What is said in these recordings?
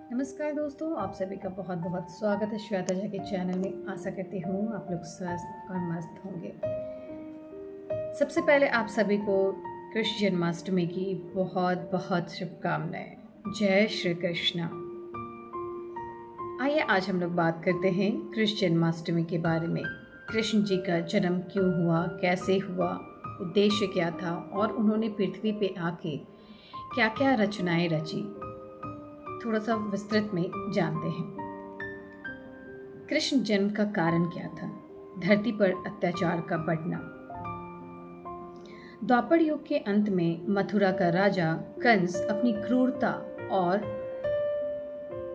नमस्कार दोस्तों, आप सभी का बहुत बहुत स्वागत है श्वेता झा के चैनल में। आशा करती हूँ आप लोग स्वस्थ और मस्त होंगे। सबसे पहले आप सभी को कृष्ण जन्माष्टमी की बहुत बहुत शुभकामनाएं। जय श्री कृष्ण। आइए आज हम लोग बात करते हैं कृष्ण जन्माष्टमी के बारे में। कृष्ण जी का जन्म क्यों हुआ, कैसे हुआ, उद्देश्य क्या था और उन्होंने पृथ्वी पे आके क्या क्या रचनाएं रची, थोड़ा सा विस्तृत में जानते हैं। कृष्ण जन्म का कारण क्या था? धरती पर अत्याचार का बढ़ना। द्वापर युग के अंत में मथुरा का राजा कंस अपनी क्रूरता और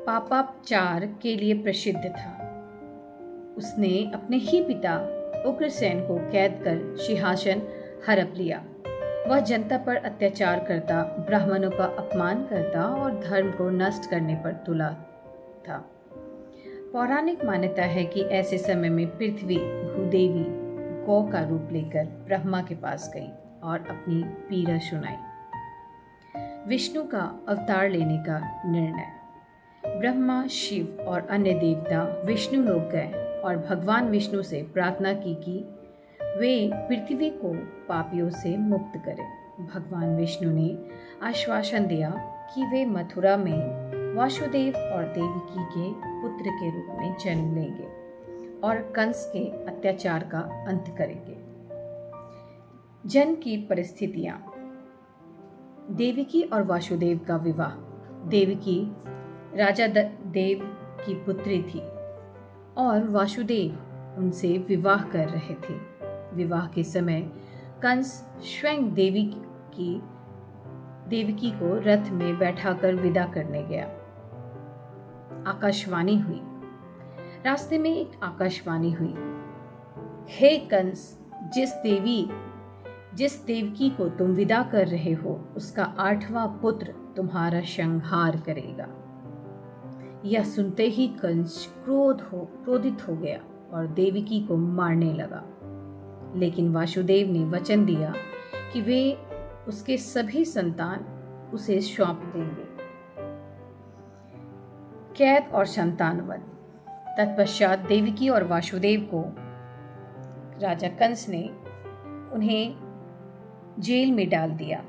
पापाचार के लिए प्रसिद्ध था। उसने अपने ही पिता उग्रसेन को कैद कर सिंहासन हड़प लिया। वह जनता पर अत्याचार करता, ब्राह्मणों का अपमान करता और धर्म को नष्ट करने पर तुला था। पौराणिक मान्यता है कि ऐसे समय में पृथ्वी भूदेवी गौ का रूप लेकर ब्रह्मा के पास गई और अपनी पीड़ा सुनाई। विष्णु का अवतार लेने का निर्णय। ब्रह्मा, शिव और अन्य देवता विष्णु लोक गए और भगवान विष्णु से प्रार्थना की कि वे पृथ्वी को पापियों से मुक्त करें। भगवान विष्णु ने आश्वासन दिया कि वे मथुरा में वासुदेव और देवकी के पुत्र के रूप में जन्म लेंगे और कंस के अत्याचार का अंत करेंगे। जन्म की परिस्थितियां। देवकी और वासुदेव का विवाह। देवकी राजा देव की पुत्री थी और वासुदेव उनसे विवाह कर रहे थे। विवाह के समय कंस स्वयं देवकी को रथ में बैठाकर विदा करने गया। आकाशवाणी हुई। रास्ते में एक आकाशवाणी हुई। हे कंस, जिस देवकी को तुम विदा कर रहे हो उसका 8वां पुत्र तुम्हारा संहार करेगा। यह सुनते ही कंस क्रोधित हो गया और देवकी को मारने लगा। लेकिन वासुदेव ने वचन दिया कि वे उसके सभी संतान उसे सौंप देंगे। कैद और संतानवध। तत्पश्चात देवकी और वासुदेव को राजा कंस ने उन्हें जेल में डाल दिया।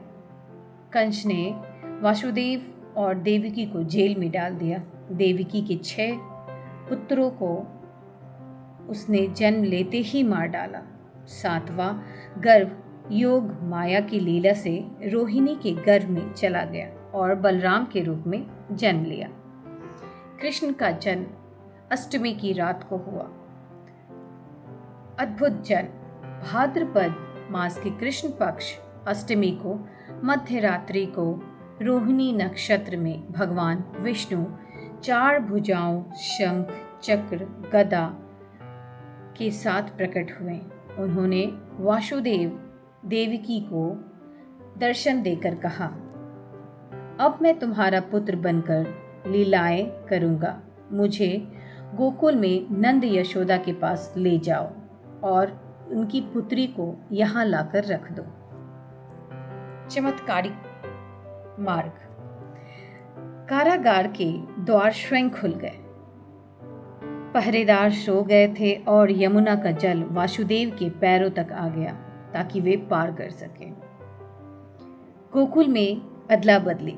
कंस ने वासुदेव और देवकी को जेल में डाल दिया। देवकी के 6 पुत्रों को उसने जन्म लेते ही मार डाला। 7वां गर्भ योग माया की लीला से रोहिणी के गर्भ में चला गया और बलराम के रूप में जन्म लिया। कृष्ण का जन्म अष्टमी की रात को हुआ। अद्भुत जन्म। भाद्रपद मास के कृष्ण पक्ष अष्टमी को मध्य रात्रि को रोहिणी नक्षत्र में भगवान विष्णु 4 भुजाओं, शंख, चक्र, गदा के साथ प्रकट हुए। उन्होंने वासुदेव देवकी को दर्शन देकर कहा, अब मैं तुम्हारा पुत्र बनकर लीलाएं करूंगा। मुझे गोकुल में नंद यशोदा के पास ले जाओ और उनकी पुत्री को यहाँ लाकर रख दो। चमत्कारिक मार्ग। कारागार के द्वार स्वयं खुल गए। पहरेदार सो गए थे और यमुना का जल वासुदेव के पैरों तक आ गया ताकि वे पार कर सकें। गोकुल में अदला बदली।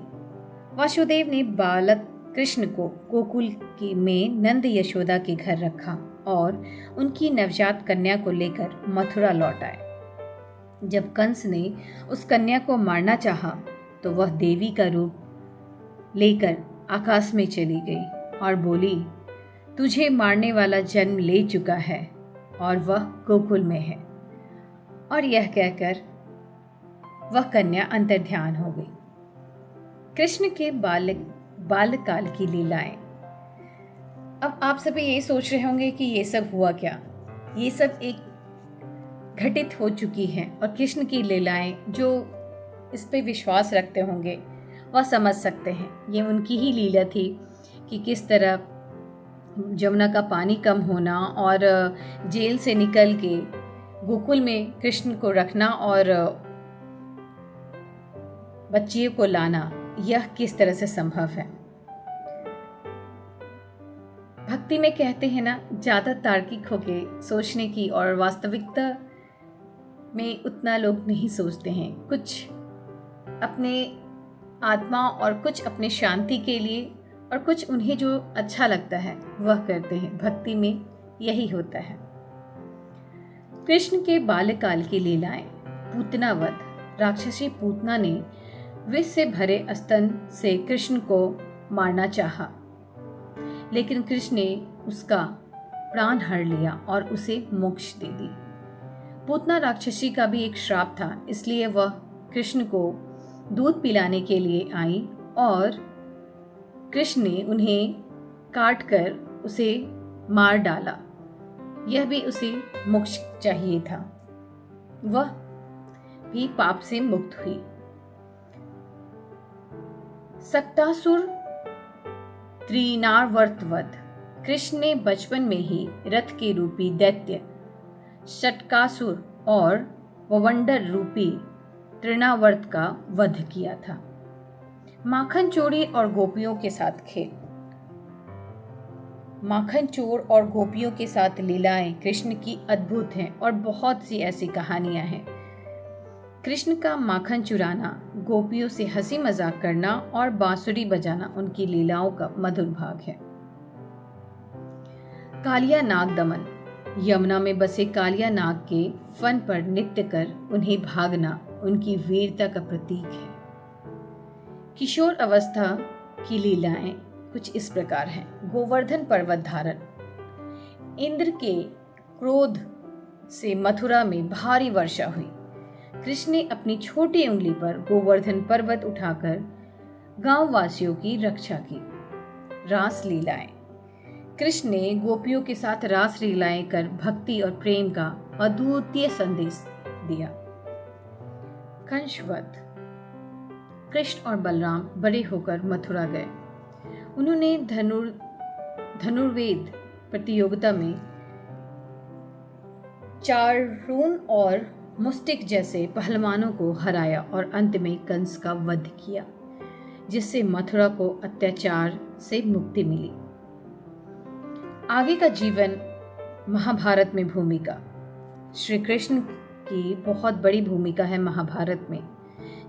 वासुदेव ने बालक कृष्ण को गोकुल में नंद यशोदा के घर रखा और उनकी नवजात कन्या को लेकर मथुरा लौट आए। जब कंस ने उस कन्या को मारना चाहा तो वह देवी का रूप लेकर आकाश में चली गई और बोली, तुझे मारने वाला जन्म ले चुका है और वह गोकुल में है। और यह कहकर वह कन्या अंतर्ध्यान हो गई। कृष्ण के बालकाल की लीलाएं। अब आप सभी ये सोच रहे होंगे कि ये सब हुआ क्या। ये सब एक घटित हो चुकी हैं और कृष्ण की लीलाएं जो इस पे विश्वास रखते होंगे वह समझ सकते हैं। ये उनकी ही लीला थी कि किस तरह जमुना का पानी कम होना और जेल से निकल के गोकुल में कृष्ण को रखना और बच्चियों को लाना, यह किस तरह से संभव है। भक्ति में कहते हैं ना, ज़्यादा तार्किक होके सोचने की और वास्तविकता में उतना लोग नहीं सोचते हैं। कुछ अपने आत्मा और कुछ अपने शांति के लिए और कुछ उन्हें जो अच्छा लगता है वह करते हैं। भक्ति में यही होता है। कृष्ण के बाल्यकाल की लीलाएं। पूतना वध। राक्षसी पूतना ने विष से भरे स्तन से कृष्ण को मारना चाहा, लेकिन कृष्ण ने उसका प्राण हर लिया और उसे मोक्ष दे दी। पूतना राक्षसी का भी एक श्राप था, इसलिए वह कृष्ण को दूध पिलाने के लिए आई और कृष्ण ने उन्हें काट कर उसे मार डाला। यह भी उसे मोक्ष चाहिए था। वह भी पाप से मुक्त हुई। सक्तासुर त्रिनावर्त वध। कृष्ण ने बचपन में ही रथ के रूपी दैत्य षटकासुर और ववंडर रूपी तृणावर्त का वध किया था। माखन चोरी और गोपियों के साथ खेल। माखन चोर और गोपियों के साथ लीलाएं कृष्ण की अद्भुत हैं और बहुत सी ऐसी कहानियां हैं। कृष्ण का माखन चुराना, गोपियों से हंसी मजाक करना और बांसुरी बजाना उनकी लीलाओं का मधुर भाग है। कालिया नाग दमन। यमुना में बसे कालिया नाग के फन पर नृत्य कर उन्हें भागना उनकी वीरता का प्रतीक है। किशोर अवस्था की लीलाएं कुछ इस प्रकार हैं। गोवर्धन पर्वत धारण। इंद्र के क्रोध से मथुरा में भारी वर्षा हुई। कृष्ण ने अपनी छोटी उंगली पर गोवर्धन पर्वत उठाकर गांव वासियों की रक्षा की। रास लीलाएं। कृष्ण ने गोपियों के साथ रास लीलाएं कर भक्ति और प्रेम का अद्वितीय संदेश दिया। कंसवध। कृष्ण और बलराम बड़े होकर मथुरा गए। उन्होंने धनुर्वेद प्रतियोगिता में चारून और मुस्टिक जैसे पहलवानों को हराया और अंत में कंस का वध किया, जिससे मथुरा को अत्याचार से मुक्ति मिली। आगे का जीवन। महाभारत में भूमिका। श्री कृष्ण की बहुत बड़ी भूमिका है महाभारत में,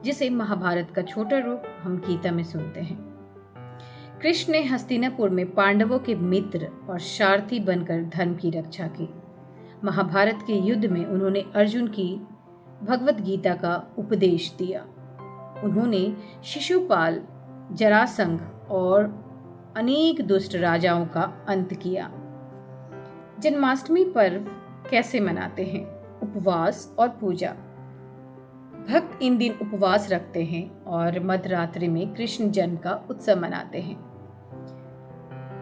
जिसे महाभारत का छोटा रूप हम गीता में सुनते हैं। कृष्ण ने हस्तिनापुर में पांडवों के मित्र और सारथी बनकर धर्म की रक्षा की। महाभारत के युद्ध में उन्होंने अर्जुन की भगवत गीता का उपदेश दिया। उन्होंने शिशुपाल, जरासंध और अनेक दुष्ट राजाओं का अंत किया। जन्माष्टमी पर्व कैसे मनाते हैं? उपवास और पूजा। भक्त इन दिन उपवास रखते हैं और मध्यरात्रि में कृष्ण जन्म का उत्सव मनाते हैं।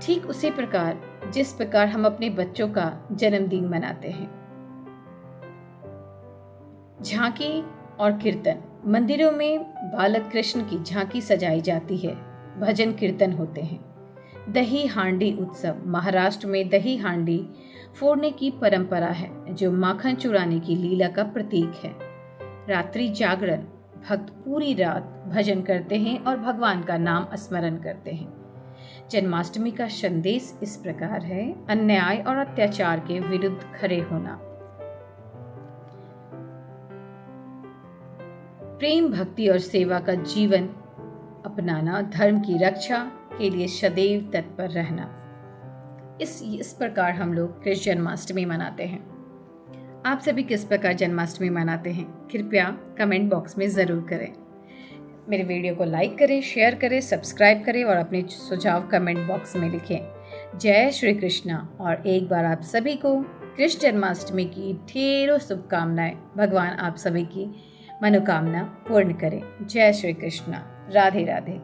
ठीक उसी प्रकार जिस प्रकार हम अपने बच्चों का जन्मदिन मनाते हैं। झांकी और कीर्तन। मंदिरों में बालक कृष्ण की झांकी सजाई जाती है। भजन कीर्तन होते हैं। दही हांडी उत्सव। महाराष्ट्र में दही हांडी फोड़ने की परंपरा है, जो माखन चुराने की लीला का प्रतीक है। रात्रि जागरण। भक्त पूरी रात भजन करते हैं और भगवान का नाम स्मरण करते हैं। जन्माष्टमी का संदेश इस प्रकार है: अन्याय और अत्याचार के विरुद्ध खड़े होना, प्रेम, भक्ति और सेवा का जीवन अपनाना, धर्म की रक्षा के लिए सदैव तत्पर रहना। इस प्रकार हम लोग कृष्ण जन्माष्टमी मनाते हैं। आप सभी किस प्रकार जन्माष्टमी मनाते हैं? कृपया कमेंट बॉक्स में ज़रूर करें। मेरे वीडियो को लाइक करें, शेयर करें, सब्सक्राइब करें और अपने सुझाव कमेंट बॉक्स में लिखें। जय श्री कृष्णा। और एक बार आप सभी को कृष्ण जन्माष्टमी की ढेरों शुभकामनाएं। भगवान आप सभी की मनोकामना पूर्ण करें। जय श्री कृष्णा। राधे राधे।